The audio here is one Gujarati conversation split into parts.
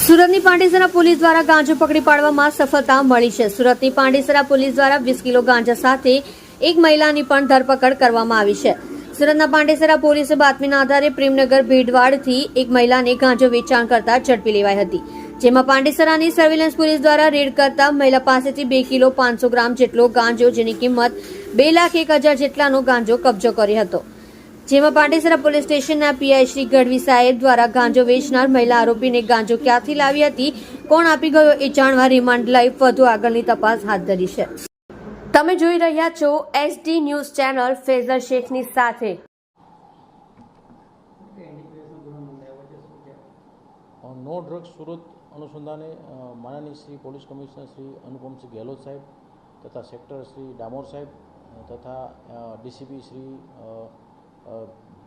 સુરતની પાંડેસરા પોલીસ દ્વારા ગાંજો પકડી પાડવામાં સફળતા મળી છે। સુરતની પાંડેસરા પોલીસ દ્વારા 20 કિલો ગાંજા સાથે એક મહિલાની પણ ધરપકડ કરવામાં આવી છે। સુરતના પાંડેસરા પોલીસે બાતમીના આધારે પ્રેમનગર ભીડવાડથી એક મહિલાને ગાંજો વેચાણ કરતા ઝડપી લેવાઈ હતી, જેમાં પાંડેસરાની સર્વેલન્સ પોલીસ દ્વારા રેડ કરતા મહિલા પાસેથી 2 કિલો 500 ગ્રામ જેટલો ગાંજો, જેની કિંમત 2,01,000 જેટલાનો ગાંજો કબજો કર્યો હતો। જેમાં પાંડેસરા પોલીસ સ્ટેશનના પીઆઈ શ્રી ગઢવી સાહેબ દ્વારા ગાંજો વેચનાર મહિલા આરોપીને ગાંજો ક્યાંથી લાવી હતી, કોણ આપી ગયો એ જાણવા રિમાન્ડ લઈ વધુ આગળની તપાસ હાથ ધરી છે। તમે જોઈ રહ્યા છો SD ન્યૂઝ ચેનલ ફેઝર શેખની સાથે। નો ડ્રગ્સ સુરત અનુસંધાને માનનીય શ્રી પોલીસ કમિશનર શ્રી અનુપમસિંહ ગેહલોત સાહેબ તથા સેક્ટર શ્રી ડામોર સાહેબ તથા ડીસીપી શ્રી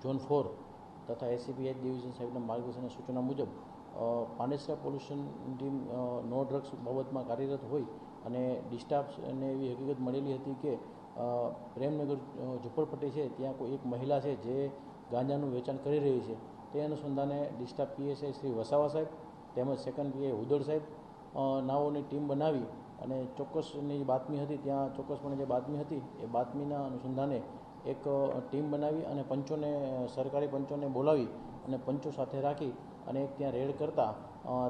ઝોન 4 તથા એસીપી એચ ડિવિઝન સાહેબના માર્ગદર્શન અને સૂચના મુજબ પાંડેસરા પોલીસ ટીમ નો ડ્રગ્સ બાબતમાં કાર્યરત હોય અને ડિસ્ટાફને એવી હકીકત મળેલી હતી કે પ્રેમનગર ઝુંપડપટ્ટી છે, ત્યાં કોઈ એક મહિલા છે જે ગાંજાનું વેચાણ કરી રહી છે। તે અનુસંધાને ડિસ્ટાફ પીએસઆઈ શ્રી વસાવા સાહેબ તેમજ સેકન્ડ પીઆઈ હુદડ સાહેબ નાઓની ટીમ બનાવી અને ચોક્કસની બાતમી હતી, ત્યાં ચોક્કસપણે જે બાતમી હતી એ બાતમીના અનુસંધાને એક ટીમ બનાવી અને પંચોને, સરકારી પંચોને બોલાવી અને પંચો સાથે રાખી અને એક ત્યાં રેડ કરતા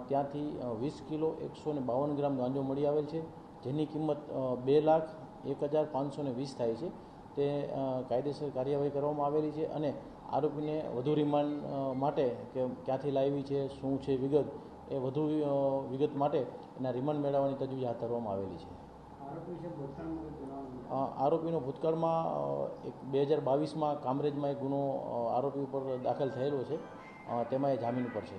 ત્યાંથી 20 કિલો 152 ગ્રામ ગાંજો મળી આવેલ છે, જેની કિંમત 2,01,520 થાય છે। તે કાયદેસર કાર્યવાહી કરવામાં આવેલી છે અને આરોપીને વધુ રિમાન્ડ માટે કે ક્યાંથી લાવી છે, શું છે વિગત, એ વધુ વિગત માટે એના રિમાન્ડ મેળવવાની તજવીજ હાથ ધરવામાં આવેલી છે। આરોપીનો ભૂતકાળમાં એક 2022માં કામરેજમાં એક ગુનો આરોપી ઉપર દાખલ થયેલો છે, તેમાં એ જામીન ઉપર છે।